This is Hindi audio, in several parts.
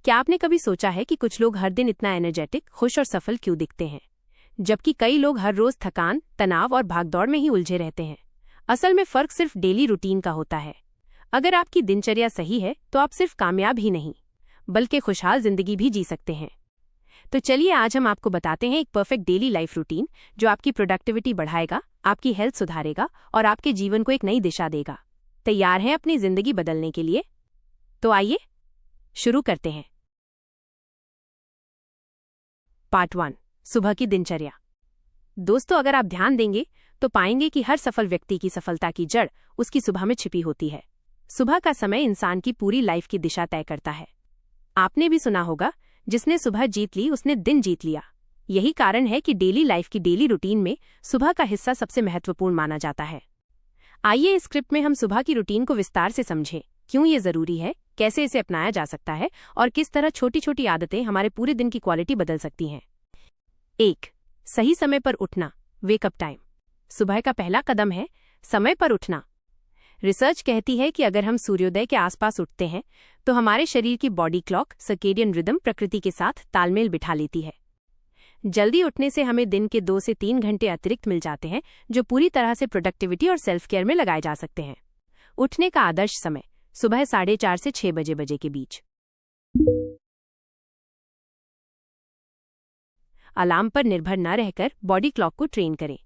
क्या आपने कभी सोचा है कि कुछ लोग हर दिन इतना एनर्जेटिक, खुश और सफल क्यों दिखते हैं, जबकि कई लोग हर रोज थकान, तनाव और भागदौड़ में ही उलझे रहते हैं? असल में फर्क सिर्फ डेली रूटीन का होता है। अगर आपकी दिनचर्या सही है तो आप सिर्फ कामयाब ही नहीं बल्कि खुशहाल जिंदगी भी जी सकते हैं। तो चलिए आज हम आपको बताते हैं एक परफेक्ट डेली लाइफ रूटीन जो आपकी प्रोडक्टिविटी बढ़ाएगा, आपकी हेल्थ सुधारेगा और आपके जीवन को एक नई दिशा देगा। तैयार हैं अपनी जिंदगी बदलने के लिए? तो आइए शुरू करते हैं। पार्ट 1, सुबह की दिनचर्या। दोस्तों, अगर आप ध्यान देंगे तो पाएंगे कि हर सफल व्यक्ति की सफलता की जड़ उसकी सुबह में छिपी होती है। सुबह का समय इंसान की पूरी लाइफ की दिशा तय करता है। आपने भी सुना होगा, जिसने सुबह जीत ली उसने दिन जीत लिया। यही कारण है कि डेली लाइफ की डेली रूटीन में सुबह का हिस्सा सबसे महत्वपूर्ण माना जाता है। आइए इस स्क्रिप्ट में हम सुबह की रूटीन को विस्तार से समझें, क्यों ये जरूरी है, कैसे इसे अपनाया जा सकता है और किस तरह छोटी छोटी आदतें हमारे पूरे दिन की क्वालिटी बदल सकती हैं। 1. सही समय पर उठना, वेकअप टाइम। सुबह का पहला कदम है समय पर उठना। रिसर्च कहती है कि अगर हम सूर्योदय के आसपास उठते हैं तो हमारे शरीर की बॉडी क्लॉक सर्केडियन रिदम प्रकृति के साथ तालमेल बिठा लेती है। जल्दी उठने से हमें दिन के 2 से 3 घंटे अतिरिक्त मिल जाते हैं, जो पूरी तरह से प्रोडक्टिविटी और सेल्फ केयर में लगाए जा सकते हैं। उठने का आदर्श समय सुबह 4:30 से 6 बजे के बीच। अलार्म पर निर्भर न रहकर बॉडी क्लॉक को ट्रेन करें।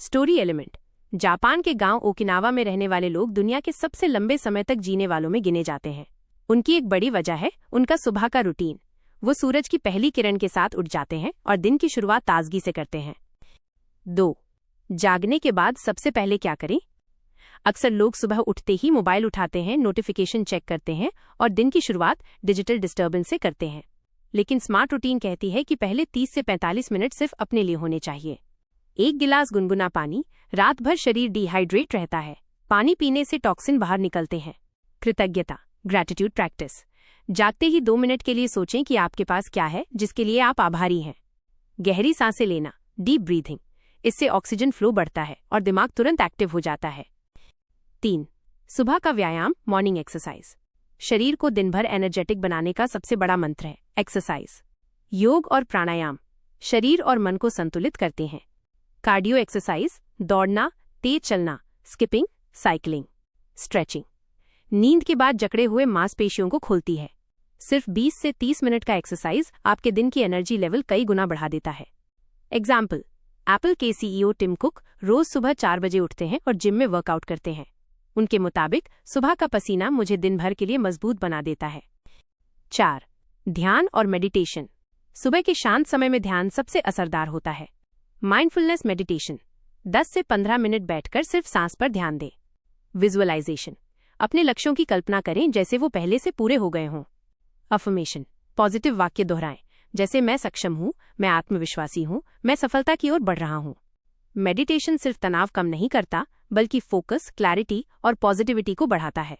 Story element. जापान के गांव ओकिनावा में रहने वाले लोग दुनिया के सबसे लंबे समय तक जीने वालों में गिने जाते हैं। उनकी एक बड़ी वजह है उनका सुबह का रूटीन। वो सूरज की पहली किरण के साथ उठ जाते हैं और दिन की शुरुआत ताजगी से करते हैं। 2. जागने के बाद सबसे पहले क्या करें? अक्सर लोग सुबह उठते ही मोबाइल उठाते हैं, नोटिफिकेशन चेक करते हैं और दिन की शुरुआत डिजिटल डिस्टर्बेंस से करते हैं। लेकिन स्मार्ट रूटीन कहती है कि पहले 30 से 45 मिनट सिर्फ अपने लिए होने चाहिए। 1 गिलास गुनगुना पानी। रात भर शरीर डिहाइड्रेट रहता है, पानी पीने से टॉक्सिन बाहर निकलते हैं। कृतज्ञता, ग्रैटिट्यूड प्रैक्टिस। जागते ही 2 मिनट के लिए सोचें कि आपके पास क्या है जिसके लिए आप आभारी हैं। गहरी सांसें लेना, डीप ब्रीथिंग। इससे ऑक्सीजन फ्लो बढ़ता है और दिमाग तुरंत एक्टिव हो जाता है। 3. सुबह का व्यायाम, मॉर्निंग एक्सरसाइज। शरीर को दिन भर एनर्जेटिक बनाने का सबसे बड़ा मंत्र है एक्सरसाइज। योग और प्राणायाम शरीर और मन को संतुलित करते हैं। कार्डियो एक्सरसाइज, दौड़ना, तेज चलना, स्किपिंग, साइकिलिंग। स्ट्रेचिंग नींद के बाद जकड़े हुए मांसपेशियों को खोलती है। सिर्फ 20 से 30 मिनट का एक्सरसाइज आपके दिन की एनर्जी लेवल कई गुना बढ़ा देता है। एग्जाम्पल, एप्पल के CEO टिम कुक रोज सुबह 4 बजे उठते हैं और जिम में वर्कआउट करते हैं। उनके मुताबिक सुबह का पसीना मुझे दिन भर के लिए मजबूत बना देता है। 4. ध्यान और मेडिटेशन। सुबह के शांत समय में ध्यान सबसे असरदार होता है। Mindfulness meditation. 10 से 15 मिनट बैठकर सिर्फ सांस पर ध्यान दें। विजुअलाइजेशन। अपने लक्ष्यों की कल्पना करें जैसे वो पहले से पूरे हो गए हों। अफर्मेशन। पॉजिटिव वाक्य दोहराएं, जैसे मैं सक्षम हूं, मैं आत्मविश्वासी हूं, मैं सफलता की ओर बढ़ रहा हूं। मेडिटेशन सिर्फ तनाव कम नहीं करता बल्कि फोकस, क्लैरिटी और पॉजिटिविटी को बढ़ाता है।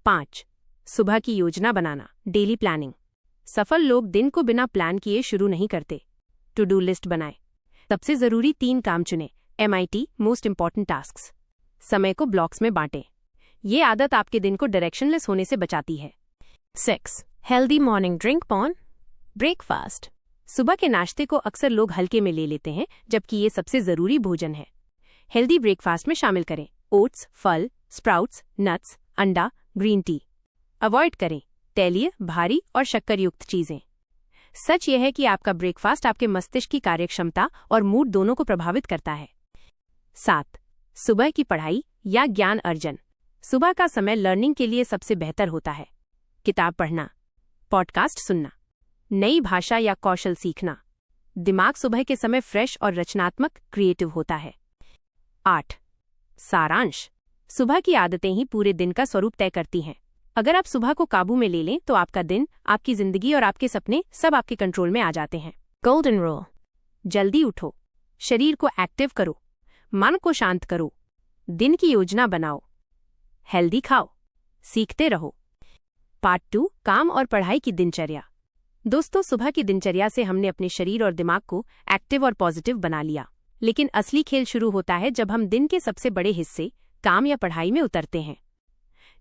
5. सुबह की योजना बनाना, डेली प्लानिंग। सफल लोग दिन को बिना प्लान किए शुरू नहीं करते। टू डू लिस्ट बनाएं। सबसे जरूरी 3 काम चुनें। MIT, most important tasks. समय को ब्लॉक्स में बांटें। ये आदत आपके दिन को डायरेक्शनलेस होने से बचाती है। 6. हेल्दी मॉर्निंग ड्रिंक पॉन, ब्रेकफास्ट। सुबह के नाश्ते को अक्सर लोग हल्के में ले लेते हैं, जबकि ये सबसे जरूरी भोजन है। हेल्दी ब्रेकफास्ट में शामिल करें ओट्स, फल, स्प्राउट्स, नट्स, अंडा, ग्रीन टी। अवॉइड करें तैलीय, भारी और शक्करयुक्त चीजें। सच यह है कि आपका ब्रेकफास्ट आपके मस्तिष्क की कार्यक्षमता और मूड दोनों को प्रभावित करता है। 7. सुबह की पढ़ाई या ज्ञान अर्जन। सुबह का समय लर्निंग के लिए सबसे बेहतर होता है। किताब पढ़ना, पॉडकास्ट सुनना, नई भाषा या कौशल सीखना। दिमाग सुबह के समय फ्रेश और रचनात्मक, क्रिएटिव होता है। 8. सारांश। सुबह की आदतें ही पूरे दिन का स्वरूप तय करती हैं। अगर आप सुबह को काबू में ले लें तो आपका दिन, आपकी जिंदगी और आपके सपने सब आपके कंट्रोल में आ जाते हैं। Golden rule. जल्दी उठो, शरीर को एक्टिव करो, मन को शांत करो, दिन की योजना बनाओ, हेल्दी खाओ, सीखते रहो। पार्ट 2, काम और पढ़ाई की दिनचर्या। दोस्तों, सुबह की दिनचर्या से हमने अपने शरीर और दिमाग को एक्टिव और पॉजिटिव बना लिया, लेकिन असली खेल शुरू होता है जब हम दिन के सबसे बड़े हिस्से, काम या पढ़ाई में उतरते हैं।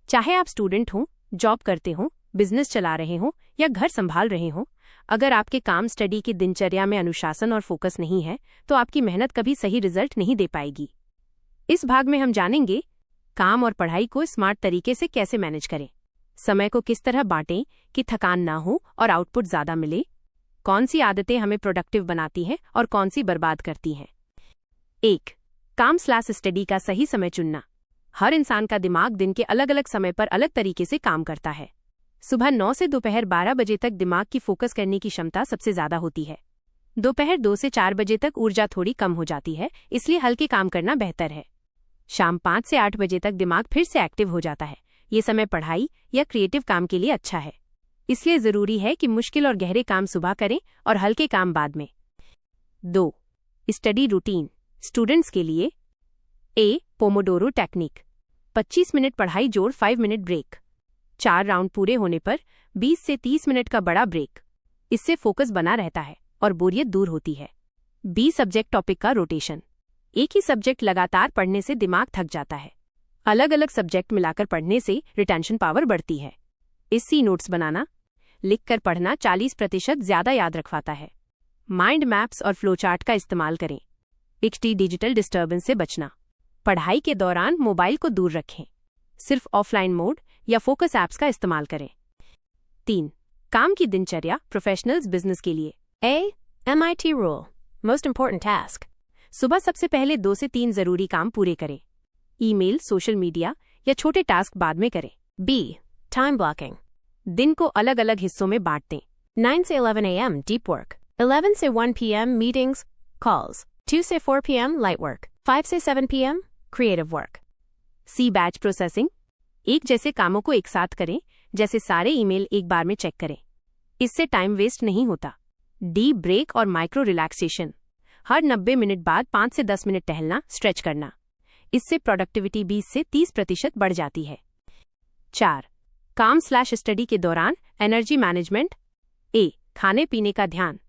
चाहे आप स्टूडेंट हों, जॉब करते हों, बिजनेस चला रहे हों या घर संभाल रहे हों, अगर आपके काम स्टडी की दिनचर्या में अनुशासन और फोकस नहीं है तो आपकी मेहनत कभी सही रिजल्ट नहीं दे पाएगी। इस भाग में हम जानेंगे काम और पढ़ाई को स्मार्ट तरीके से कैसे मैनेज करें, समय को किस तरह बांटें कि थकान ना हो और आउटपुट ज्यादा मिले, कौन सी आदतें हमें प्रोडक्टिव बनाती हैं और कौन सी बर्बाद करती हैं। 1. काम/स्टडी का सही समय चुनना। हर इंसान का दिमाग दिन के अलग अलग समय पर अलग तरीके से काम करता है। सुबह 9 से दोपहर 12 बजे तक दिमाग की फोकस करने की क्षमता सबसे ज्यादा होती है। दोपहर 2 से 4 बजे तक ऊर्जा थोड़ी कम हो जाती है, इसलिए हल्के काम करना बेहतर है। शाम 5 से 8 बजे तक दिमाग फिर से एक्टिव हो जाता है। ये समय पढ़ाई या क्रिएटिव काम के लिए अच्छा है, इसलिए जरूरी है कि मुश्किल और गहरे काम सुबह करें और हल्के काम बाद में। 2. स्टडी रूटीन स्टूडेंट्स के लिए। ए. Pomodoro technique. 25 मिनट पढ़ाई जोड़ 5 मिनट ब्रेक। 4 राउंड पूरे होने पर 20 से 30 मिनट का बड़ा ब्रेक। इससे फोकस बना रहता है और बोरियत दूर होती है। बी. सब्जेक्ट टॉपिक का रोटेशन। एक ही सब्जेक्ट लगातार पढ़ने से दिमाग थक जाता है। अलग अलग सब्जेक्ट मिलाकर पढ़ने से रिटेंशन पावर बढ़ती है। इससे नोट्स बनाना, लिखकर पढ़ना 40% ज्यादा याद रखवाता है। माइंड मैप्स और फ्लोचार्ट का इस्तेमाल करें। डिजिटल डिस्टर्बेंस से बचना। पढ़ाई के दौरान मोबाइल को दूर रखें। सिर्फ ऑफलाइन मोड या फोकस ऐप्स का इस्तेमाल करें। 3. काम की दिनचर्या प्रोफेशनल्स बिजनेस के लिए। ए. MIT rule most important task. सुबह सबसे पहले 2 से 3 जरूरी काम पूरे करें। ईमेल, सोशल मीडिया या छोटे टास्क बाद में करें। बी. Time blocking. दिन को अलग अलग हिस्सों में बांट दें। 9 से 11 AM डीप वर्क, 11 से 1 PM मीटिंग्स, कॉल्स, 2 से 4 PM लाइट वर्क, 5 से 7 PM creative work. C. Batch processing. एक जैसे कामों को एक साथ करें, जैसे सारे ईमेल एक बार में चेक करें। इससे टाइम वेस्ट नहीं होता। डी. ब्रेक और माइक्रो रिलैक्सेशन। हर 90 मिनट बाद 5 से 10 मिनट टहलना, स्ट्रेच करना। इससे प्रोडक्टिविटी 20 से 30% बढ़ जाती है। 4. काम/स्टडी के दौरान एनर्जी मैनेजमेंट। ए. खाने पीने का ध्यान।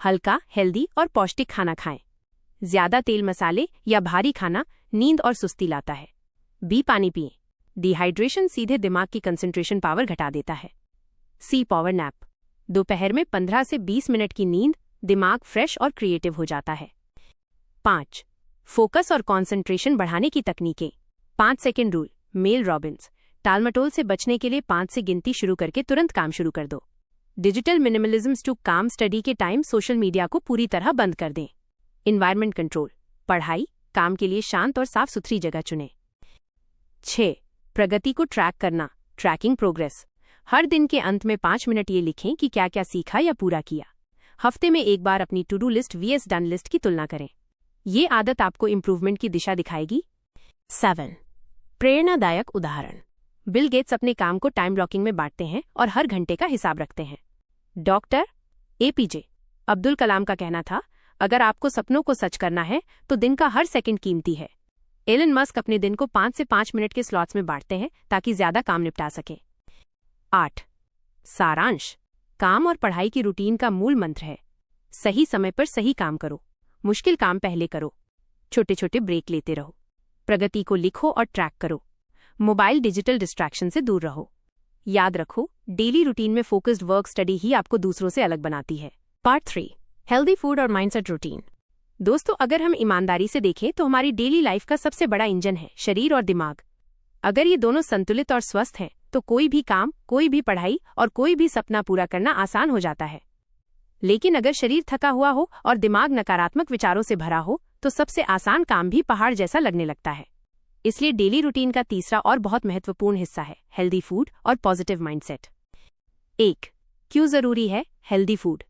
हल्का, हेल्दी और पौष्टिक खाना खाएं। ज्यादा तेल मसाले या भारी खाना नींद और सुस्ती लाता है। बी. पानी पिएं। डिहाइड्रेशन सीधे दिमाग की कंसंट्रेशन पावर घटा देता है। सी. Power nap. दोपहर में 15 से 20 मिनट की नींद दिमाग फ्रेश और क्रिएटिव हो जाता है। 5. फोकस और कंसंट्रेशन बढ़ाने की तकनीकें। 5 सेकंड रूल। Mel Robbins. टालमटोल से बचने के लिए 5 से गिनती शुरू करके तुरंत काम शुरू कर दो। डिजिटल मिनिमलिज्म टू काम स्टडी के टाइम सोशल मीडिया को पूरी तरह बंद कर दें। Environment control. पढ़ाई, काम के लिए शांत और साफ सुथरी जगह चुनें। 6. प्रगति को ट्रैक करना, ट्रैकिंग प्रोग्रेस। हर दिन के अंत में 5 मिनट ये लिखें कि क्या क्या सीखा या पूरा किया। हफ्ते में एक बार अपनी to do list vs done list की तुलना करें। ये आदत आपको इंप्रूवमेंट की दिशा दिखाएगी। 7. प्रेरणादायक उदाहरण। बिल गेट्स अपने काम को टाइम ब्लॉकिंग में बांटते हैं और हर घंटे का हिसाब रखते हैं। डॉक्टर APJ अब्दुल कलाम का कहना था, अगर आपको सपनों को सच करना है तो दिन का हर सेकंड कीमती है। एलन मस्क अपने दिन को 5 से 5 मिनट के स्लॉट्स में बांटते हैं ताकि ज्यादा काम निपटा सकें। 8. सारांश। काम और पढ़ाई की रूटीन का मूल मंत्र है, सही समय पर सही काम करो, मुश्किल काम पहले करो, छोटे छोटे ब्रेक लेते रहो, प्रगति को लिखो और ट्रैक करो, मोबाइल डिजिटल डिस्ट्रैक्शन से दूर रहो। याद रखो, डेली रूटीन में फोकस्ड वर्क स्टडी ही आपको दूसरों से अलग बनाती है। पार्ट 3, हेल्दी फूड और माइंडसेट रूटीन। दोस्तों, अगर हम ईमानदारी से देखें तो हमारी डेली लाइफ का सबसे बड़ा इंजन है शरीर और दिमाग। अगर ये दोनों संतुलित और स्वस्थ हैं तो कोई भी काम, कोई भी पढ़ाई और कोई भी सपना पूरा करना आसान हो जाता है। लेकिन अगर शरीर थका हुआ हो और दिमाग नकारात्मक विचारों से भरा हो तो सबसे आसान काम भी पहाड़ जैसा लगने लगता है। इसलिए डेली रूटीन का तीसरा और बहुत महत्वपूर्ण हिस्सा है हेल्दी फूड और पॉजिटिव माइंडसेट। 1. क्यों जरूरी है हेल्दी फूड?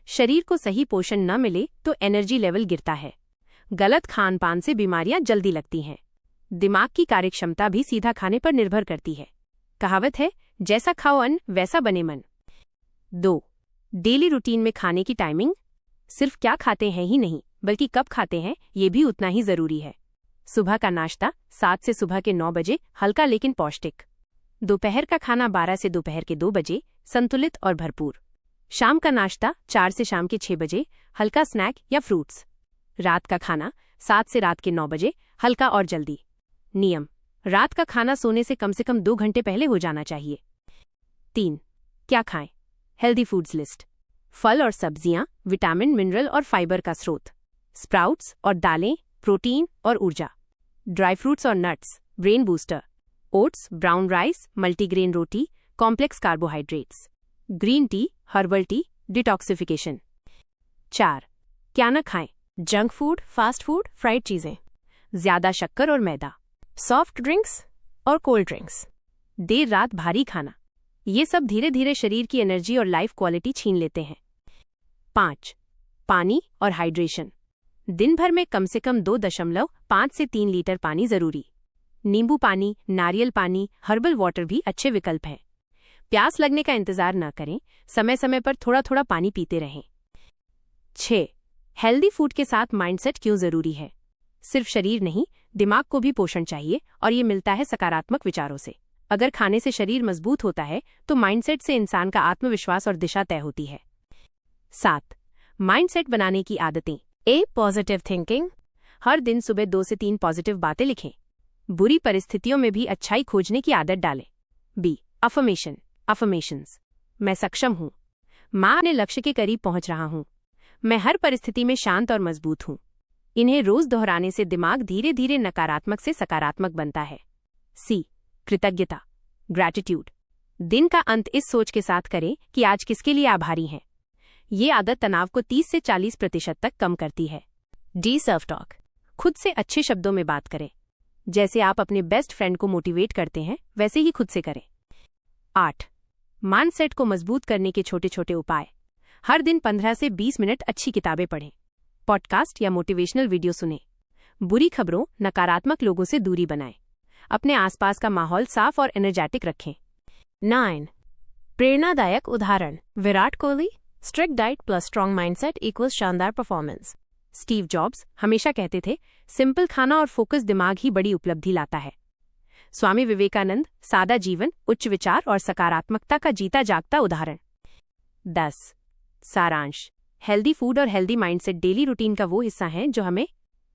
शरीर को सही पोषण न मिले तो एनर्जी लेवल गिरता है। गलत खान पान से बीमारियां जल्दी लगती हैं। दिमाग की कार्यक्षमता भी सीधा खाने पर निर्भर करती है। कहावत है, जैसा खाओ अन्न वैसा बने मन। 2. डेली रूटीन में खाने की टाइमिंग। सिर्फ क्या खाते हैं ही नहीं, बल्कि कब खाते हैं ये भी उतना ही जरूरी है। सुबह का नाश्ता 7 से सुबह के 9 बजे, हल्का लेकिन पौष्टिक। दोपहर का खाना 12 से दोपहर के 2 बजे, संतुलित और भरपूर। शाम का नाश्ता 4 से शाम के 6 बजे, हल्का स्नैक या फ्रूट्स। रात का खाना 7 से रात के 9 बजे, हल्का और जल्दी। नियम: रात का खाना सोने से कम 2 घंटे पहले हो जाना चाहिए। 3. क्या खाएं? Healthy foods list. फल और सब्जियां विटामिन, मिनरल और फाइबर का स्रोत। स्प्राउट्स और दालें प्रोटीन और ऊर्जा। ड्राई फ्रूट्स और nuts brain booster. Oats, brown rice, multigrain रोटी, complex carbohydrates. Green tea, herbal tea, detoxification. 4. क्या न खाएं? Junk food, fast food, fried चीजें, ज्यादा शक्कर और मैदा, सॉफ्ट ड्रिंक्स और कोल्ड ड्रिंक्स, देर रात भारी खाना, ये सब धीरे धीरे शरीर की एनर्जी और लाइफ क्वालिटी छीन लेते हैं। 5. पानी और हाइड्रेशन। दिन भर में कम से कम 2.5 से 3 लीटर पानी जरूरी। नींबू पानी, नारियल पानी, हर्बल वाटर भी अच्छे विकल्प हैं। प्यास लगने का इंतजार न करें, समय समय पर थोड़ा थोड़ा पानी पीते रहें। 6. हेल्दी फूड के साथ माइंडसेट क्यों जरूरी है? सिर्फ शरीर नहीं, दिमाग को भी पोषण चाहिए, और ये मिलता है सकारात्मक विचारों से। अगर खाने से शरीर मजबूत होता है तो माइंडसेट से इंसान का आत्मविश्वास और दिशा तय होती है। 7. माइंडसेट बनाने की आदतें। ए. Positive thinking. हर दिन सुबह 2 से 3 पॉजिटिव बातें लिखें। बुरी परिस्थितियों में भी अच्छाई खोजने की आदत डालें। बी. अफर्मेशंस। मैं सक्षम हूँ। मां अपने लक्ष्य के करीब पहुंच रहा हूँ। मैं हर परिस्थिति में शांत और मजबूत हूँ। इन्हें रोज दोहराने से दिमाग धीरे धीरे नकारात्मक से सकारात्मक बनता है। सी. कृतज्ञता, ग्रैटिट्यूड। दिन का अंत इस सोच के साथ करें कि आज किसके लिए आभारी हैं। ये आदत तनाव को 30 से 40% तक कम करती है। डी. Self talk. खुद से अच्छे शब्दों में बात करें। जैसे आप अपने बेस्ट फ्रेंड को मोटिवेट करते हैं, वैसे ही खुद से करें। 8. माइंडसेट को मजबूत करने के छोटे छोटे उपाय। हर दिन 15 से 20 मिनट अच्छी किताबें पढ़ें, पॉडकास्ट या मोटिवेशनल वीडियो सुनें। बुरी खबरों, नकारात्मक लोगों से दूरी बनाएं। अपने आसपास का माहौल साफ और एनर्जेटिक रखें। 9. प्रेरणादायक उदाहरण। Virat Kohli. Strict diet plus strong mindset equals शानदार परफॉर्मेंस। स्टीव जॉब्स हमेशा कहते थे, सिंपल खाना और फोकस दिमाग ही बड़ी उपलब्धि लाता है। स्वामी विवेकानंद। सादा जीवन, उच्च विचार और सकारात्मकता का जीता जागता उदाहरण। 10. सारांश। हेल्दी फूड और हेल्दी माइंडसेट डेली रूटीन का वो हिस्सा हैं जो हमें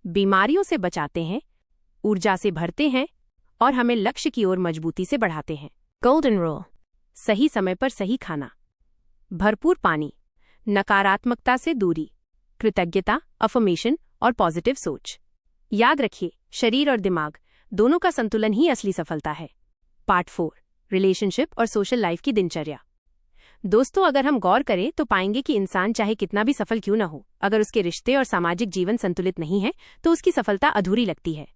बीमारियों से बचाते हैं, ऊर्जा से भरते हैं और हमें लक्ष्य की ओर मजबूती से बढ़ाते हैं। Golden rule. सही समय पर सही खाना, भरपूर पानी, नकारात्मकता से दूरी, कृतज्ञता, अफर्मेशन और पॉजिटिव सोच। याद रखिए, शरीर और दिमाग दोनों का संतुलन ही असली सफलता है। पार्ट 4, रिलेशनशिप और सोशल लाइफ की दिनचर्या। दोस्तों, अगर हम गौर करें तो पाएंगे कि इंसान चाहे कितना भी सफल क्यों न हो, अगर उसके रिश्ते और सामाजिक जीवन संतुलित नहीं है तो उसकी सफलता अधूरी लगती है।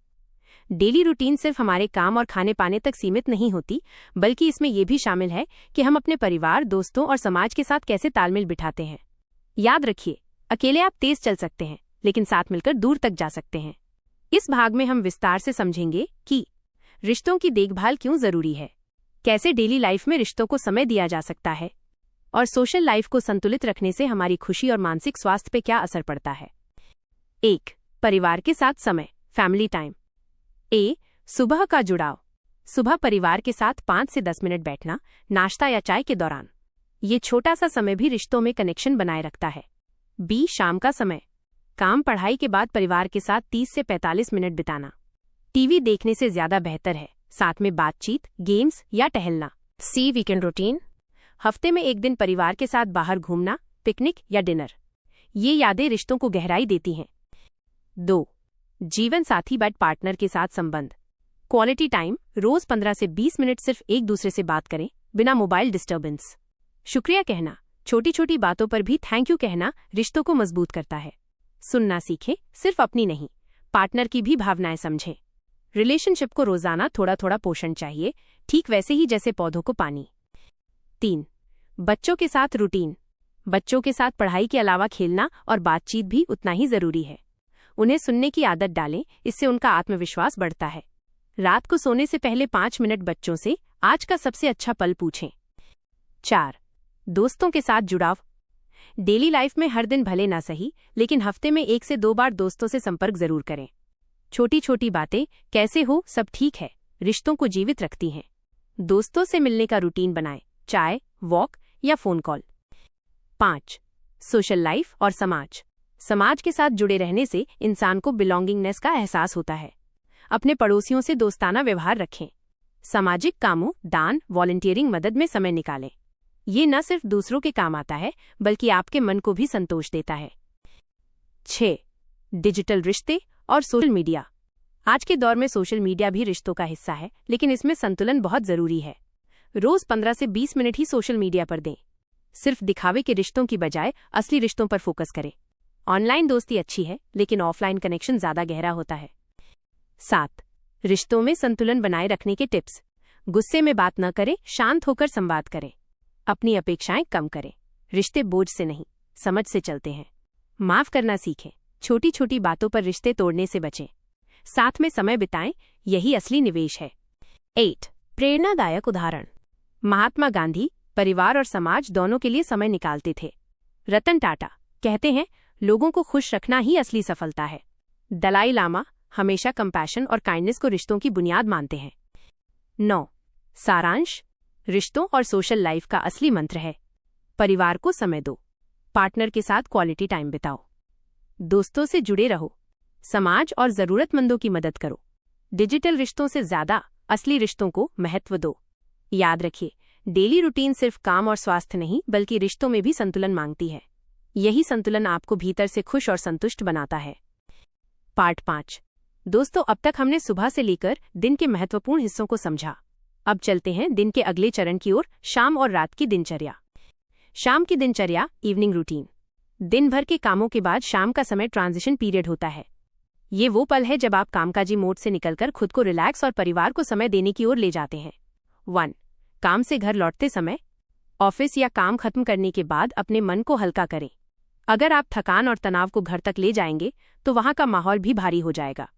डेली रूटीन सिर्फ हमारे काम और खाने पाने तक सीमित नहीं होती, बल्कि इसमें यह भी शामिल है कि हम अपने परिवार, दोस्तों और समाज के साथ कैसे तालमेल बिठाते हैं। याद रखिए, अकेले आप तेज चल सकते हैं, लेकिन साथ मिलकर दूर तक जा सकते हैं। इस भाग में हम विस्तार से समझेंगे कि रिश्तों की देखभाल क्यों जरूरी है, कैसे डेली लाइफ में रिश्तों को समय दिया जा सकता है, और सोशल लाइफ को संतुलित रखने से हमारी खुशी और मानसिक स्वास्थ्य पे क्या असर पड़ता है। 1. परिवार के साथ समय, फैमिली टाइम। ए. सुबह का जुड़ाव। सुबह परिवार के साथ 5 से 10 मिनट बैठना, नाश्ता या चाय के दौरान। ये छोटा सा समय भी रिश्तों में कनेक्शन बनाए रखता है। बी. शाम का समय। काम पढ़ाई के बाद परिवार के साथ 30 से 45 मिनट बिताना। टीवी देखने से ज्यादा बेहतर है, साथ में बातचीत, गेम्स या टहलना। सी. Weekend routine. हफ्ते में एक दिन परिवार के साथ बाहर घूमना, पिकनिक या डिनर। ये यादें रिश्तों को गहराई देती हैं। 2. जीवन साथी बैड पार्टनर के साथ संबंध। Quality time. रोज 15 से 20 मिनट सिर्फ एक दूसरे से बात करें, बिना मोबाइल डिस्टर्बेंस। शुक्रिया कहना, छोटी छोटी बातों पर भी थैंक यू कहना रिश्तों को मजबूत करता है। सुनना सीखें, सिर्फ अपनी नहीं, पार्टनर की भी भावनाएं समझें। रिलेशनशिप को रोजाना थोड़ा थोड़ा पोषण चाहिए, ठीक वैसे ही जैसे पौधों को पानी। 3. बच्चों के साथ रूटीन। बच्चों के साथ पढ़ाई के अलावा खेलना और बातचीत भी उतना ही जरूरी है। उन्हें सुनने की आदत डालें, इससे उनका आत्मविश्वास बढ़ता है। रात को सोने से पहले 5 मिनट बच्चों से आज का सबसे अच्छा पल पूछें। 4. दोस्तों के साथ जुड़ाव। डेली लाइफ में हर दिन भले ना सही, लेकिन हफ्ते में 1 से 2 बार दोस्तों से संपर्क जरूर करें। छोटी छोटी बातें, कैसे हो, सब ठीक है, रिश्तों को जीवित रखती हैं। दोस्तों से मिलने का रूटीन बनाएं, चाय, वॉक या फोन कॉल। 5. सोशल लाइफ और समाज। समाज के साथ जुड़े रहने से इंसान को बिलोंगिंगनेस का एहसास होता है। अपने पड़ोसियों से दोस्ताना व्यवहार रखें। सामाजिक कामों, दान, वॉलंटियरिंग, मदद में समय निकालें। ये न सिर्फ दूसरों के काम आता है बल्कि आपके मन को भी संतोष देता है। 6. डिजिटल रिश्ते और सोशल मीडिया। आज के दौर में सोशल मीडिया भी रिश्तों का हिस्सा है, लेकिन इसमें संतुलन बहुत जरूरी है। रोज 15 से 20 मिनट ही सोशल मीडिया पर दें। सिर्फ दिखावे के रिश्तों की बजाय असली रिश्तों पर फोकस करें। ऑनलाइन दोस्ती अच्छी है, लेकिन ऑफलाइन कनेक्शन ज्यादा गहरा होता है। 7. रिश्तों में संतुलन बनाए रखने के टिप्स। गुस्से में बात न करें, शांत होकर संवाद करें। अपनी अपेक्षाएं कम करें। रिश्ते बोझ से नहीं, समझ से चलते हैं। माफ करना सीखें। छोटी छोटी बातों पर रिश्ते तोड़ने से बचें। साथ में समय बिताएं, यही असली निवेश है। 8. प्रेरणादायक उदाहरण। महात्मा गांधी परिवार और समाज दोनों के लिए समय निकालते थे। रतन टाटा कहते हैं, लोगों को खुश रखना ही असली सफलता है। दलाई लामा हमेशा कंपैशन और काइंडनेस को रिश्तों की बुनियाद मानते हैं। 9. सारांश। रिश्तों और सोशल लाइफ का असली मंत्र है, परिवार को समय दो, पार्टनर के साथ क्वालिटी टाइम बिताओ, दोस्तों से जुड़े रहो, समाज और जरूरतमंदों की मदद करो। डिजिटल रिश्तों से ज्यादा असली रिश्तों को महत्व दो। याद रखिए, डेली रूटीन सिर्फ काम और स्वास्थ्य नहीं बल्कि रिश्तों में भी संतुलन मांगती है। यही संतुलन आपको भीतर से खुश और संतुष्ट बनाता है। पार्ट 5। दोस्तों, अब तक हमने सुबह से लेकर दिन के महत्वपूर्ण हिस्सों को समझा। अब चलते हैं दिन के अगले चरण की ओर, शाम और रात की दिनचर्या। शाम की दिनचर्या, इवनिंग रूटीन। दिन भर के कामों के बाद शाम का समय ट्रांजिशन पीरियड होता है। ये वो पल है जब आप कामकाजी मोड से निकलकर खुद को रिलैक्स और परिवार को समय देने की ओर ले जाते हैं। 1. काम से घर लौटते समय। ऑफिस या काम खत्म करने के बाद अपने मन को हल्का करें। अगर आप थकान और तनाव को घर तक ले जाएंगे तो वहां का माहौल भी भारी हो जाएगा।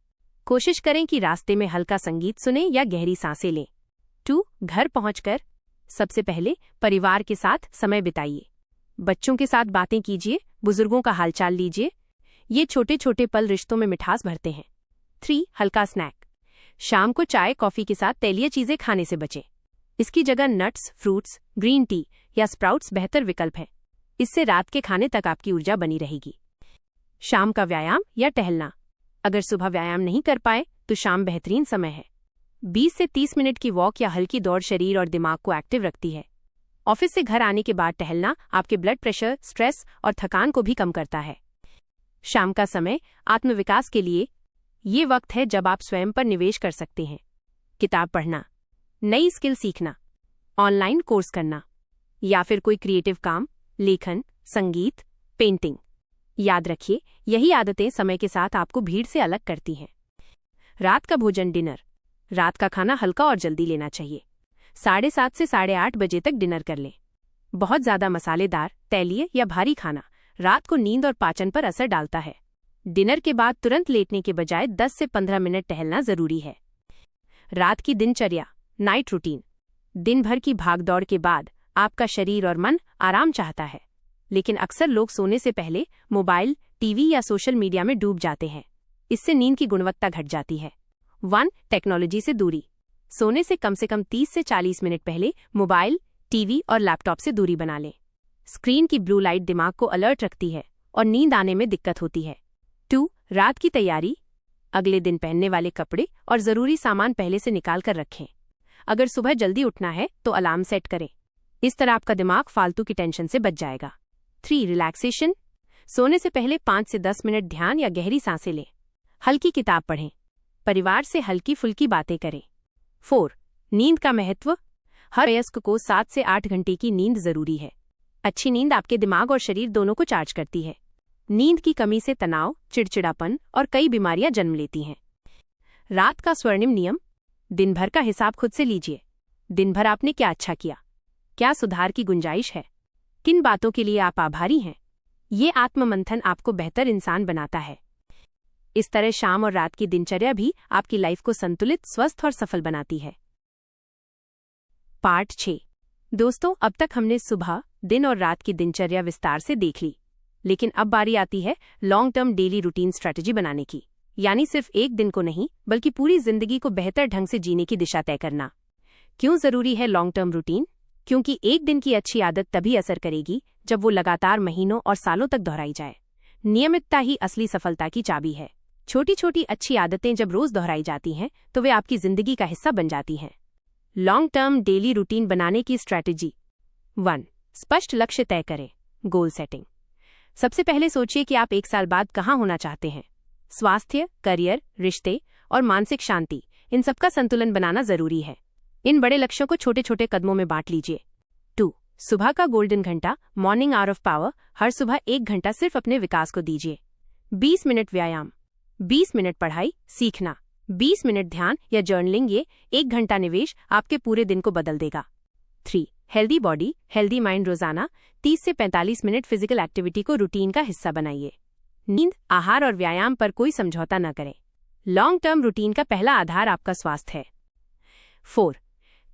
कोशिश करें कि रास्ते में हल्का संगीत सुने या गहरी सांसें लें। 2. घर पहुंचकर सबसे पहले परिवार के साथ समय बिताइए। बच्चों के साथ बातें कीजिए, बुजुर्गों का हालचाल लीजिए। ये छोटे छोटे पल रिश्तों में मिठास भरते हैं। 3. हल्का स्नैक। शाम को चाय कॉफी के साथ तैलीय चीजें खाने से बचें। इसकी जगह नट्स, फ्रूट्स, ग्रीन टी या स्प्राउट्स बेहतर विकल्प हैं। इससे रात के खाने तक आपकी ऊर्जा बनी रहेगी। शाम का व्यायाम या टहलना। अगर सुबह व्यायाम नहीं कर पाए तो शाम बेहतरीन समय है। 20 से 30 मिनट की वॉक या हल्की दौड़ शरीर और दिमाग को एक्टिव रखती है। ऑफिस से घर आने के बाद टहलना आपके ब्लड प्रेशर, स्ट्रेस और थकान को भी कम करता है। शाम का समय आत्मविकास के लिए ये वक्त है जब आप स्वयं पर निवेश कर सकते हैं। किताब पढ़ना, नई स्किल सीखना, ऑनलाइन कोर्स करना या फिर कोई क्रिएटिव काम, लेखन, संगीत, पेंटिंग। याद रखिए, यही आदतें समय के साथ आपको भीड़ से अलग करती हैं। रात का भोजन, डिनर। रात का खाना हल्का और जल्दी लेना चाहिए। 7:30 से 8:30 बजे तक डिनर कर लें। बहुत ज्यादा मसालेदार, तैलीय या भारी खाना रात को नींद और पाचन पर असर डालता है। डिनर के बाद तुरंत लेटने के बजाय 10 से 15 मिनट टहलना जरूरी है। रात की दिनचर्या, नाइट रूटीन। दिन भर की भागदौड़ के बाद आपका शरीर और मन आराम चाहता है, लेकिन अक्सर लोग सोने से पहले मोबाइल, टीवी या सोशल मीडिया में डूब जाते हैं। इससे नींद की गुणवत्ता घट जाती है। 1. टेक्नोलॉजी से दूरी। सोने से कम 30 से 40 मिनट पहले मोबाइल, टीवी और लैपटॉप से दूरी बना लें। स्क्रीन की ब्लू लाइट दिमाग को अलर्ट रखती है और नींद आने में दिक्कत होती है। 2. रात की तैयारी। अगले दिन पहनने वाले कपड़े और जरूरी सामान पहले से निकाल कर रखें। अगर सुबह जल्दी उठना है तो अलार्म सेट करें। इस तरह आपका दिमाग फालतू की टेंशन से बच जाएगा। 3. रिलैक्सेशन। सोने से पहले 5 से 10 मिनट ध्यान या गहरी सांसें लें। हल्की किताब पढ़ें। परिवार से हल्की फुल्की बातें करें। 4. नींद का महत्व। हर वयस्क को 7 से 8 घंटे की नींद जरूरी है। अच्छी नींद आपके दिमाग और शरीर दोनों को चार्ज करती है। नींद की कमी से तनाव, चिड़चिड़ापन और कई बीमारियां जन्म लेती हैं। रात का स्वर्णिम नियम। दिन भर का हिसाब खुद से लीजिए। दिन भर आपने क्या अच्छा किया, क्या सुधार की गुंजाइश है, किन बातों के लिए आप आभारी हैं। ये आत्ममंथन आपको बेहतर इंसान बनाता है। इस तरह शाम और रात की दिनचर्या भी आपकी लाइफ को संतुलित, स्वस्थ और सफल बनाती है। पार्ट 6। दोस्तों, अब तक हमने सुबह, दिन और रात की दिनचर्या विस्तार से देख ली, लेकिन अब बारी आती है long term daily routine strategy बनाने की। यानी सिर्फ एक दिन को नहीं बल्कि पूरी जिंदगी को बेहतर ढंग से जीने की दिशा तय करना। क्यों जरूरी है लॉन्ग टर्म रूटीन? क्योंकि एक दिन की अच्छी आदत तभी असर करेगी जब वो लगातार महीनों और सालों तक दोहराई जाए। नियमितता ही असली सफलता की चाबी है। छोटी छोटी अच्छी आदतें जब रोज दोहराई जाती हैं तो वे आपकी जिंदगी का हिस्सा बन जाती हैं। लॉन्ग टर्म डेली रूटीन बनाने की स्ट्रैटेजी। 1. स्पष्ट लक्ष्य तय करें। Goal setting. सबसे पहले सोचिए कि आप 1 साल बाद कहाँ होना चाहते हैं। स्वास्थ्य, करियर, रिश्ते और मानसिक शांति, इन सबका संतुलन बनाना जरूरी है। इन बड़े लक्ष्यों को छोटे छोटे कदमों में बांट लीजिए। 2. सुबह का गोल्डन घंटा, मॉर्निंग आवर ऑफ पावर। हर सुबह 1 घंटा सिर्फ अपने विकास को दीजिए। 20 मिनट व्यायाम, 20 मिनट पढ़ाई, सीखना, 20 मिनट ध्यान या जर्नलिंग। ये 1 घंटा निवेश आपके पूरे दिन को बदल देगा। 3. Healthy body, healthy mind. रोजाना 30 से 45 मिनट फिजिकल एक्टिविटी को रूटीन का हिस्सा बनाइए। नींद, आहार और व्यायाम पर कोई समझौता न करें। लॉन्ग टर्म रूटीन का पहला आधार आपका स्वास्थ्य है। 4.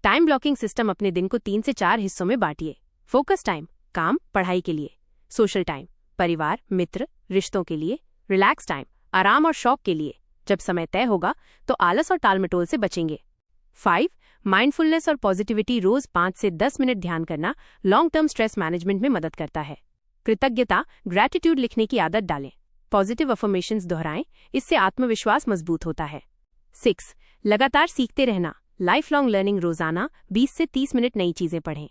Time blocking system. अपने दिन को 3 से 4 हिस्सों में बांटिए। फोकस टाइम, काम, पढ़ाई के लिए। सोशल टाइम, परिवार, मित्र, रिश्तों के लिए। रिलैक्स टाइम, आराम और शौक के लिए। जब समय तय होगा तो आलस और टालमटोल से बचेंगे। 5. माइंडफुलनेस और पॉजिटिविटी। रोज 5 से 10 मिनट ध्यान करना लॉन्ग टर्म स्ट्रेस मैनेजमेंट में मदद करता है। कृतज्ञता, ग्रैटिट्यूड लिखने की आदत डालें। पॉजिटिव अफर्मेशंस दोहराएं, इससे आत्मविश्वास मजबूत होता है। 6. लगातार सीखते रहना, लाइफ लॉन्ग लर्निंग। रोजाना 20 से 30 मिनट नई चीजें पढ़ें।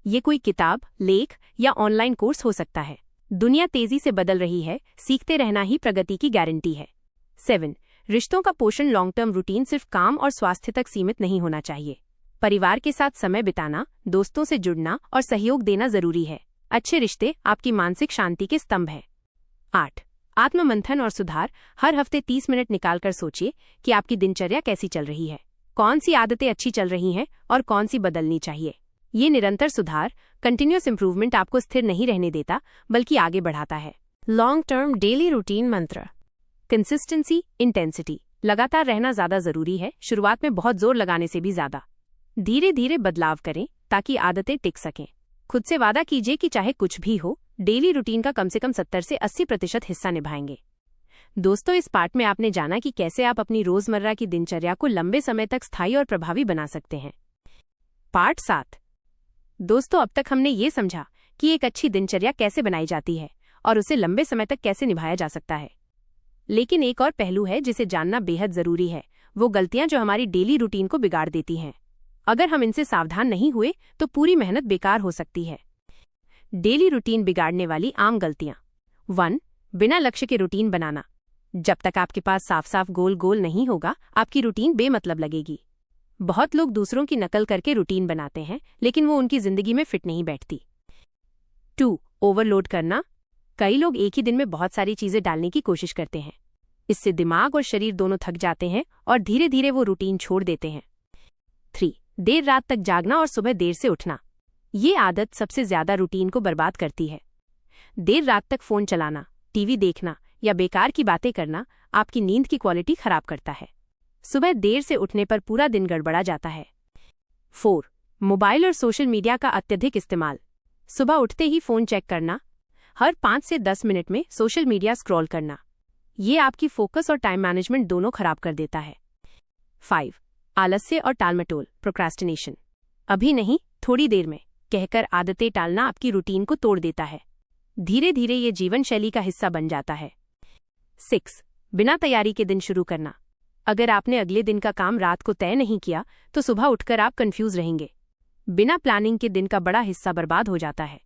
ये कोई किताब, लेख या ऑनलाइन कोर्स हो सकता है। दुनिया तेजी से बदल रही है, सीखते रहना ही प्रगति की गारंटी है। 7. रिश्तों का पोषण। लॉन्ग टर्म रूटीन सिर्फ काम और स्वास्थ्य तक सीमित नहीं होना चाहिए। परिवार के साथ समय बिताना, दोस्तों से जुड़ना और सहयोग देना जरूरी है। अच्छे रिश्ते आपकी मानसिक शांति के स्तंभ हैं। 8. आत्ममंथन और सुधार। हर हफ्ते 30 मिनट निकालकर सोचिए कि आपकी दिनचर्या कैसी चल रही है, कौन सी आदतें अच्छी चल रही हैं और कौन सी बदलनी चाहिए। ये निरंतर सुधार, कंटिन्यूअस इंप्रूवमेंट, आपको स्थिर नहीं रहने देता बल्कि आगे बढ़ाता है। लॉन्ग टर्म डेली रूटीन मंत्र। Consistency, intensity. लगातार रहना ज्यादा जरूरी है, शुरुआत में बहुत जोर लगाने से भी ज्यादा। धीरे धीरे बदलाव करें ताकि आदतें टिक सकें। खुद से वादा कीजिए कि चाहे कुछ भी हो, डेली रूटीन का कम से कम 70 से 80% हिस्सा निभाएंगे। दोस्तों, इस पार्ट में आपने जाना कि कैसे आप अपनी रोजमर्रा की दिनचर्या को लंबे समय तक स्थायी और प्रभावी बना सकते हैं। पार्ट 7। दोस्तों, अब तक हमने ये समझा कि एक अच्छी दिनचर्या कैसे बनाई जाती है और उसे लंबे समय तक कैसे निभाया जा सकता है। लेकिन एक और पहलू है जिसे जानना बेहद जरूरी है, वो गलतियां जो हमारी डेली रूटीन को बिगाड़ देती हैं। अगर हम इनसे सावधान नहीं हुए तो पूरी मेहनत बेकार हो सकती है। डेली रूटीन बिगाड़ने वाली आम गलतियां। 1. बिना लक्ष्य के रूटीन बनाना। जब तक आपके पास साफ साफ गोल नहीं होगा, आपकी रूटीन बेमतलब लगेगी। बहुत लोग दूसरों की नकल करके रूटीन बनाते हैं, लेकिन वो उनकी जिंदगी में फिट नहीं बैठती। 2. ओवरलोड करना। कई लोग एक ही दिन में बहुत सारी चीजें डालने की कोशिश करते हैं। इससे दिमाग और शरीर दोनों थक जाते हैं और धीरे धीरे वो रूटीन छोड़ देते हैं। 3. देर रात तक जागना और सुबह देर से उठना। ये आदत सबसे ज्यादा रूटीन को बर्बाद करती है। देर रात तक फोन चलाना, टीवी देखना या बेकार की बातें करना आपकी नींद की क्वालिटी खराब करता है। सुबह देर से उठने पर पूरा दिन गड़बड़ा जाता है। 4. मोबाइल और सोशल मीडिया का अत्यधिक इस्तेमाल। सुबह उठते ही फोन चेक करना, हर 5 से 10 मिनट में सोशल मीडिया स्क्रॉल करना, ये आपकी फोकस और टाइम मैनेजमेंट दोनों खराब कर देता है। 5. आलस्य और टालमटोल, प्रोक्रास्टिनेशन। अभी नहीं, थोड़ी देर में कहकर आदतें टालना आपकी रूटीन को तोड़ देता है। धीरे धीरे ये जीवन शैली का हिस्सा बन जाता है। 6. बिना तैयारी के दिन शुरू करना। अगर आपने अगले दिन का काम रात को तय नहीं किया तो सुबह उठकर आप कंफ्यूज रहेंगे। बिना प्लानिंग के दिन का बड़ा हिस्सा बर्बाद हो जाता है।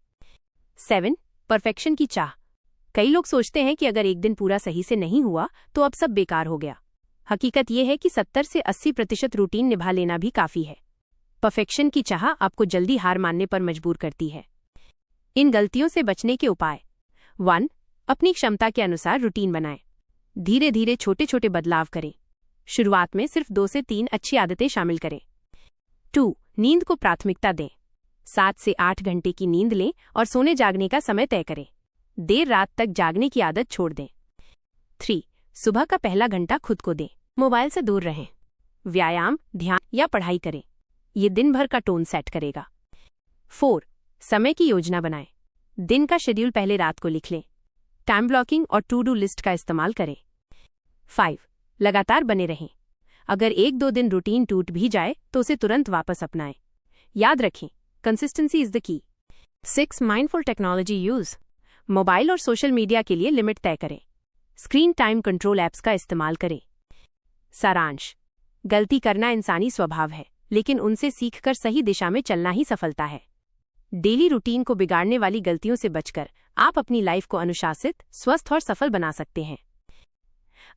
7. परफेक्शन की चाह। कई लोग सोचते हैं कि अगर एक दिन पूरा सही से नहीं हुआ तो अब सब बेकार हो गया। हकीकत यह है कि 70 से 80% रूटीन निभा लेना भी काफी है। परफेक्शन की चाह आपको जल्दी हार मानने पर मजबूर करती है। इन गलतियों से बचने के उपाय। 1. अपनी क्षमता के अनुसार रूटीन बनाएं। धीरे धीरे छोटे छोटे बदलाव करें। शुरुआत में सिर्फ 2 से 3 अच्छी आदतें शामिल करें। 2. नींद को प्राथमिकता दें। 7 से 8 घंटे की नींद लें और सोने जागने का समय तय करें। देर रात तक जागने की आदत छोड़ दें। 3. सुबह का पहला घंटा खुद को दें। मोबाइल से दूर रहें। व्यायाम, ध्यान या पढ़ाई करें। ये दिन भर का टोन सेट करेगा। 4. समय की योजना बनाएं। दिन का शेड्यूल पहले रात को लिख लें। टाइम ब्लॉकिंग और टू डू लिस्ट का इस्तेमाल करें। 5. लगातार बने रहें। अगर 1-2 दिन रूटीन टूट भी जाए तो उसे तुरंत वापस अपनाएं। याद रखें, consistency is the key. 6. Mindful technology use. Mobile और सोशल मीडिया के लिए लिमिट तय करें। स्क्रीन टाइम कंट्रोल ऐप्स का इस्तेमाल करें। सारांश। गलती करना इंसानी स्वभाव है, लेकिन उनसे सीखकर सही दिशा में चलना ही सफलता है। डेली रूटीन को बिगाड़ने वाली गलतियों से बचकर आप अपनी लाइफ को अनुशासित, स्वस्थ और सफल बना सकते हैं।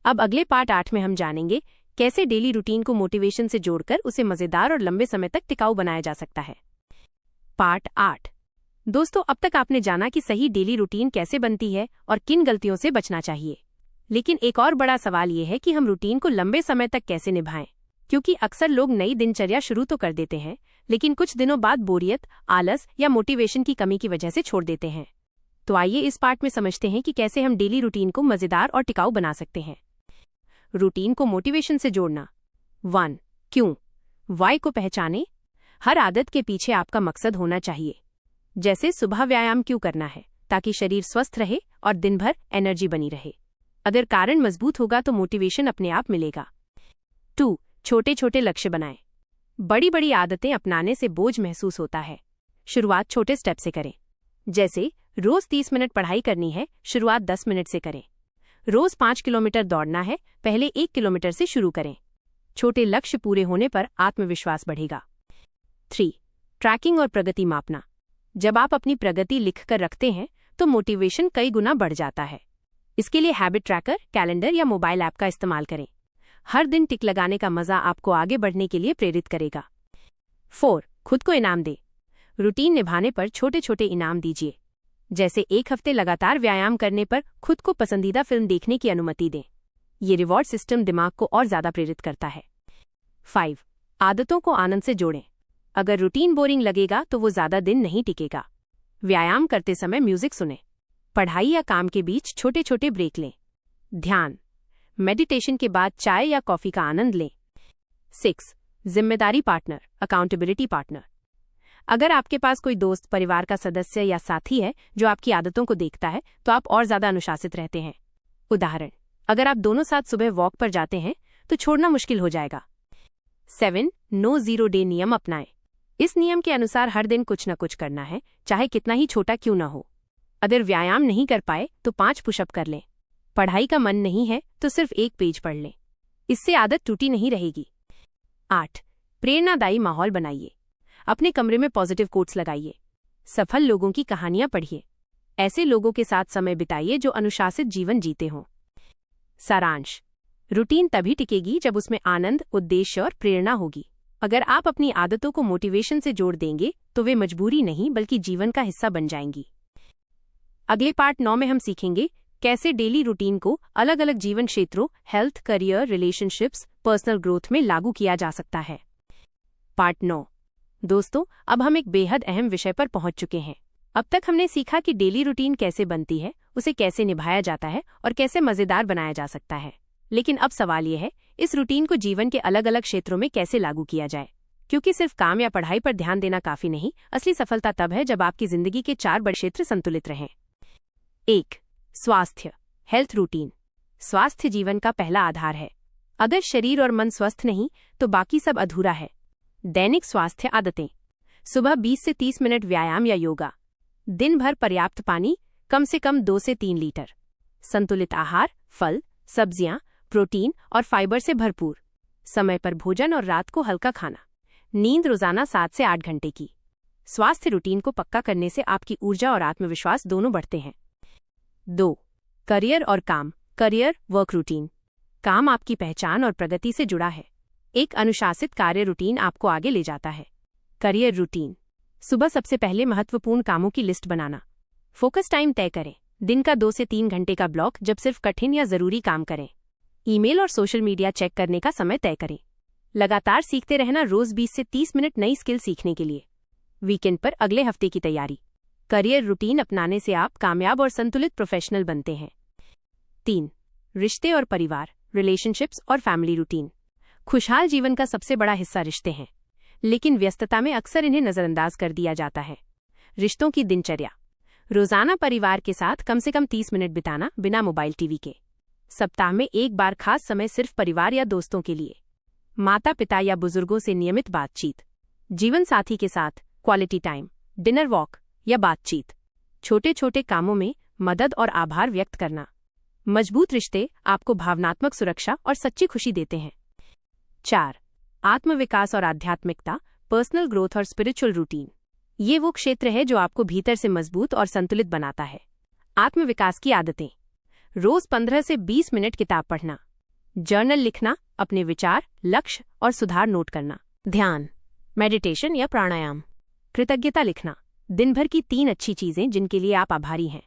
अब अगले पार्ट 8 में हम जानेंगे कैसे डेली रूटीन को मोटिवेशन से जोड़कर उसे मजेदार और लंबे समय तक टिकाऊ बनाया जा सकता है। पार्ट 8। दोस्तों, अब तक आपने जाना कि सही डेली रूटीन कैसे बनती है और किन गलतियों से बचना चाहिए। लेकिन एक और बड़ा सवाल यह है कि हम रूटीन को लंबे समय तक कैसे निभाएं, क्योंकि अक्सर लोग नई दिनचर्या शुरू तो कर देते हैं, लेकिन कुछ दिनों बाद बोरियत, आलस या मोटिवेशन की कमी की वजह से छोड़ देते हैं। तो आइए इस पार्ट में समझते हैं कि कैसे हम डेली रूटीन को मजेदार और टिकाऊ बना सकते हैं। रूटीन को मोटिवेशन से जोड़ना। 1. क्यों? वाई को पहचानें। हर आदत के पीछे आपका मकसद होना चाहिए। जैसे सुबह व्यायाम क्यों करना है? ताकि शरीर स्वस्थ रहे और दिन भर एनर्जी बनी रहे। अगर कारण मजबूत होगा तो मोटिवेशन अपने आप मिलेगा। 2. छोटे छोटे लक्ष्य बनाएं। बड़ी बड़ी आदतें अपनाने से बोझ महसूस होता है। शुरुआत छोटे स्टेप से करें। जैसे रोज 30 मिनट पढ़ाई करनी है, शुरुआत 10 मिनट से करें। रोज 5 किलोमीटर दौड़ना है, पहले 1 किलोमीटर से शुरू करें। छोटे लक्ष्य पूरे होने पर आत्मविश्वास बढ़ेगा। 3. ट्रैकिंग और प्रगति मापना। जब आप अपनी प्रगति लिखकर रखते हैं तो मोटिवेशन कई गुना बढ़ जाता है। इसके लिए हैबिट ट्रैकर, कैलेंडर या मोबाइल ऐप का इस्तेमाल करें। हर दिन टिक लगाने का मजा आपको आगे बढ़ने के लिए प्रेरित करेगा। 4. खुद को इनाम दें। रूटीन निभाने पर छोटे छोटे इनाम दीजिए। जैसे 1 हफ्ते लगातार व्यायाम करने पर खुद को पसंदीदा फिल्म देखने की अनुमति दें। ये रिवॉर्ड सिस्टम दिमाग को और ज्यादा प्रेरित करता है। 5. आदतों को आनंद से जोड़ें। अगर रूटीन बोरिंग लगेगा तो वो ज्यादा दिन नहीं टिकेगा। व्यायाम करते समय म्यूजिक सुनें। पढ़ाई या काम के बीच छोटे छोटे ब्रेक लें। ध्यान, मेडिटेशन के बाद चाय या कॉफी का आनंद लें। 6. जिम्मेदारी पार्टनर, अकाउंटेबिलिटी पार्टनर। अगर आपके पास कोई दोस्त, परिवार का सदस्य या साथी है जो आपकी आदतों को देखता है तो आप और ज्यादा अनुशासित रहते हैं। उदाहरण, अगर आप दोनों साथ सुबह वॉक पर जाते हैं तो छोड़ना मुश्किल हो जाएगा। 7. नो जीरो डे नियम अपनाएं। इस नियम के अनुसार हर दिन कुछ न कुछ करना है, चाहे कितना ही छोटा क्यों न हो। अगर व्यायाम नहीं कर पाए तो 5 पुशअप कर लें। पढ़ाई का मन नहीं है तो सिर्फ 1 पेज पढ़ लें। इससे आदत टूटी नहीं रहेगी। 8. प्रेरणादायी माहौल बनाइए। अपने कमरे में पॉजिटिव कोट्स लगाइए। सफल लोगों की कहानियां पढ़िए। ऐसे लोगों के साथ समय बिताइए जो अनुशासित जीवन जीते हों। सारांश, रूटीन तभी टिकेगी जब उसमें आनंद, उद्देश्य और प्रेरणा होगी। अगर आप अपनी आदतों को मोटिवेशन से जोड़ देंगे तो वे मजबूरी नहीं बल्कि जीवन का हिस्सा बन जाएंगी। अगले पार्ट 9 में हम सीखेंगे कैसे डेली रूटीन को अलग अलग जीवन क्षेत्रों, health, career, relationships, personal growth में लागू किया जा सकता है। पार्ट 9। दोस्तों, अब हम एक बेहद अहम विषय पर पहुंच चुके हैं। अब तक हमने सीखा कि डेली रूटीन कैसे बनती है, उसे कैसे निभाया जाता है और कैसे मजेदार बनाया जा सकता है। लेकिन अब सवाल यह है, इस रूटीन को जीवन के अलग अलग क्षेत्रों में कैसे लागू किया जाए, क्योंकि सिर्फ काम या पढ़ाई पर ध्यान देना काफी नहीं। असली सफलता तब है जब आपकी जिंदगी के 4 बड़े क्षेत्र संतुलित रहें। 1. स्वास्थ्य, हेल्थ रूटीन। स्वास्थ्य जीवन का पहला आधार है। अगर शरीर और मन स्वस्थ नहीं तो बाकी सब अधूरा है। दैनिक स्वास्थ्य आदतें: सुबह 20 से 30 मिनट व्यायाम या योगा। दिन भर पर्याप्त पानी, कम से कम 2 से 3 लीटर। संतुलित आहार, फल, सब्जियां, प्रोटीन और फाइबर से भरपूर। समय पर भोजन और रात को हल्का खाना। नींद रोजाना 7 से 8 घंटे की। स्वास्थ्य रूटीन को पक्का करने से आपकी ऊर्जा और आत्मविश्वास दोनों बढ़ते हैं। 2. करियर और काम, करियर वर्क रूटीन। काम आपकी पहचान और प्रगति से जुड़ा है। एक अनुशासित कार्य रूटीन आपको आगे ले जाता है। करियर रूटीन: सुबह सबसे पहले महत्वपूर्ण कामों की लिस्ट बनाना। फोकस टाइम तय करें। दिन का 2 से 3 घंटे का ब्लॉक, जब सिर्फ कठिन या जरूरी काम करें। ईमेल और सोशल मीडिया चेक करने का समय तय करें। लगातार सीखते रहना, रोज 20 से 30 मिनट नई स्किल सीखने के लिए। वीकेंड पर अगले हफ्ते की तैयारी। करियर रूटीन अपनाने से आप कामयाब और संतुलित प्रोफेशनल बनते हैं। 3. रिश्ते और परिवार, रिलेशनशिप्स और फैमिली रूटीन। खुशहाल जीवन का सबसे बड़ा हिस्सा रिश्ते हैं, लेकिन व्यस्तता में अक्सर इन्हें नजरअंदाज कर दिया जाता है। रिश्तों की दिनचर्या: रोजाना परिवार के साथ कम से कम 30 मिनट बिताना, बिना मोबाइल टीवी के। सप्ताह में 1 बार खास समय सिर्फ परिवार या दोस्तों के लिए। माता पिता या बुजुर्गों से नियमित बातचीत। जीवन साथी के साथ क्वालिटी टाइम, डिनर वॉक या बातचीत। छोटे छोटे कामों में मदद और आभार व्यक्त करना। मजबूत रिश्ते आपको भावनात्मक सुरक्षा और सच्ची खुशी देते हैं। 4. आत्मविकास और आध्यात्मिकता, पर्सनल ग्रोथ और स्पिरिचुअल रूटीन। ये वो क्षेत्र है जो आपको भीतर से मजबूत और संतुलित बनाता है। आत्मविकास की आदतें। रोज 15 से 20 मिनट किताब पढ़ना, जर्नल लिखना, अपने विचार, लक्ष्य और सुधार नोट करना। ध्यान, मेडिटेशन या प्राणायाम। कृतज्ञता लिखना, दिन भर की 3 अच्छी चीजें जिनके लिए आप आभारी हैं।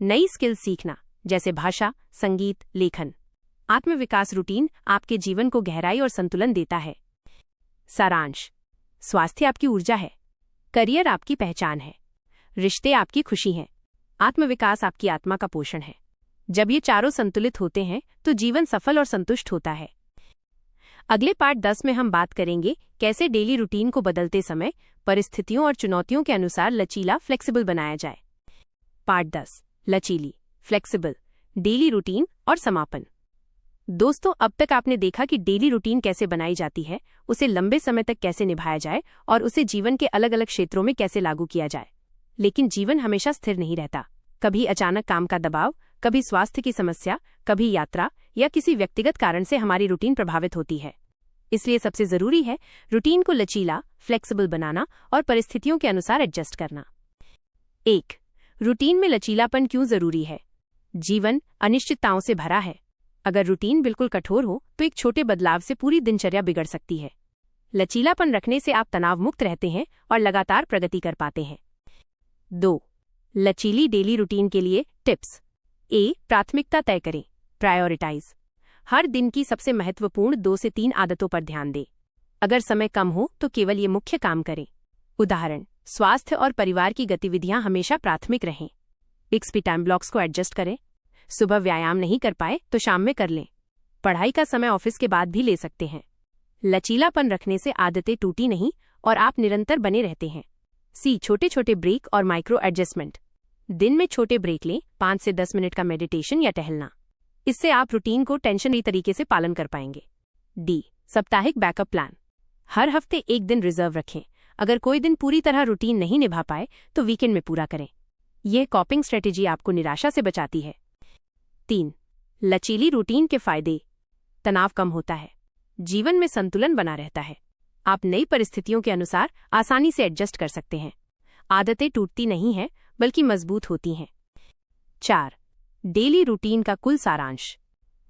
नई स्किल सीखना, जैसे भाषा, संगीत, लेखन। आत्मविकास रूटीन आपके जीवन को गहराई और संतुलन देता है। सारांश। स्वास्थ्य आपकी ऊर्जा है, करियर आपकी पहचान है, रिश्ते आपकी खुशी हैं, आत्मविकास आपकी आत्मा का पोषण है। जब ये चारों संतुलित होते हैं तो जीवन सफल और संतुष्ट होता है। अगले पार्ट 10 में हम बात करेंगे कैसे डेली रूटीन को बदलते समय परिस्थितियों और चुनौतियों के अनुसार लचीला फ्लेक्सिबल बनाया जाए। पार्ट 10, लचीली, फ्लेक्सिबल, डेली रूटीन और समापन। दोस्तों, अब तक आपने देखा कि डेली रूटीन कैसे बनाई जाती है, उसे लंबे समय तक कैसे निभाया जाए और उसे जीवन के अलग अलग क्षेत्रों में कैसे लागू किया जाए। लेकिन जीवन हमेशा स्थिर नहीं रहता। कभी अचानक काम का दबाव, कभी स्वास्थ्य की समस्या, कभी यात्रा या किसी व्यक्तिगत कारण से हमारी रूटीन प्रभावित होती है। इसलिए सबसे जरूरी है रूटीन को लचीला, फ्लेक्सिबल बनाना और परिस्थितियों के अनुसार एडजस्ट करना। 1. रूटीन में लचीलापन क्यों जरूरी है? जीवन अनिश्चितताओं से भरा है। अगर रूटीन बिल्कुल कठोर हो तो एक छोटे बदलाव से पूरी दिनचर्या बिगड़ सकती है। लचीलापन रखने से आप तनाव मुक्त रहते हैं और लगातार प्रगति कर पाते हैं। 2. लचीली डेली रूटीन के लिए टिप्स। प्राथमिकता तय करें, प्रायोरिटाइज। हर दिन की सबसे महत्वपूर्ण 2 से 3 आदतों पर ध्यान दें। अगर समय कम हो तो केवल ये मुख्य काम करें। उदाहरण, स्वास्थ्य और परिवार की गतिविधियां हमेशा प्राथमिक रहें। फिक्स टाइम ब्लॉक्स को एडजस्ट करें। सुबह व्यायाम नहीं कर पाए तो शाम में कर लें। पढ़ाई का समय ऑफिस के बाद भी ले सकते हैं। लचीलापन रखने से आदतें टूटी नहीं और आप निरंतर बने रहते हैं। छोटे छोटे ब्रेक और माइक्रो एडजस्टमेंट। दिन में छोटे ब्रेक लें, 5 से 10 मिनट का मेडिटेशन या टहलना। इससे आप रूटीन को टेंशन फ्री तरीके से पालन कर पाएंगे। साप्ताहिक बैकअप प्लान। हर हफ्ते एक दिन रिजर्व रखें। अगर कोई दिन पूरी तरह रूटीन नहीं निभा पाए तो वीकेंड में पूरा करें। यह कॉपिंग स्ट्रेटेजी आपको निराशा से बचाती है। 3. लचीली रूटीन के फायदे। तनाव कम होता है, जीवन में संतुलन बना रहता है। आप नई परिस्थितियों के अनुसार आसानी से एडजस्ट कर सकते हैं। आदतें टूटती नहीं हैं बल्कि मजबूत होती हैं। 4. डेली रूटीन का कुल सारांश।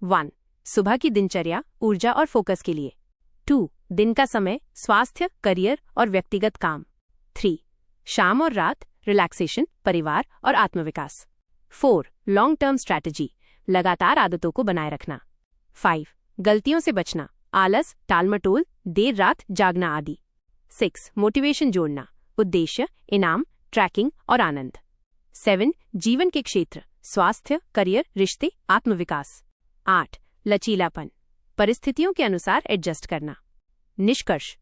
1. सुबह की दिनचर्या, ऊर्जा और फोकस के लिए। 2. दिन का समय, स्वास्थ्य, करियर और व्यक्तिगत काम। 3. शाम और रात, रिलैक्सेशन, परिवार और आत्मविकास। 4. लॉन्ग टर्म स्ट्रैटेजी, लगातार आदतों को बनाए रखना। 5. गलतियों से बचना, आलस, टालमटोल, देर रात जागना आदि। 6. मोटिवेशन जोड़ना, उद्देश्य, इनाम, ट्रैकिंग और आनंद। 7. जीवन के क्षेत्र, स्वास्थ्य, करियर, रिश्ते, आत्मविकास। 8. लचीलापन, परिस्थितियों के अनुसार एडजस्ट करना। निष्कर्ष,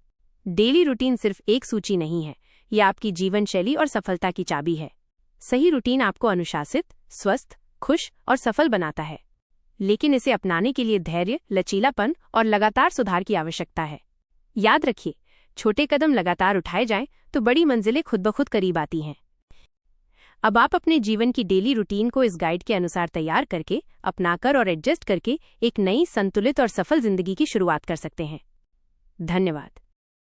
डेली रूटीन सिर्फ एक सूची नहीं है, यह आपकी जीवन शैली और सफलता की चाबी है। सही रूटीन आपको अनुशासित, स्वस्थ, खुश और सफल बनाता है, लेकिन इसे अपनाने के लिए धैर्य, लचीलापन और लगातार सुधार की आवश्यकता है। याद रखिए, छोटे कदम लगातार उठाए जाएं तो बड़ी मंजिलें खुद ब खुद करीब आती हैं। अब आप अपने जीवन की डेली रूटीन को इस गाइड के अनुसार तैयार करके, अपनाकर और एडजस्ट करके एक नई, संतुलित और सफल जिंदगी की शुरुआत कर सकते हैं। धन्यवाद।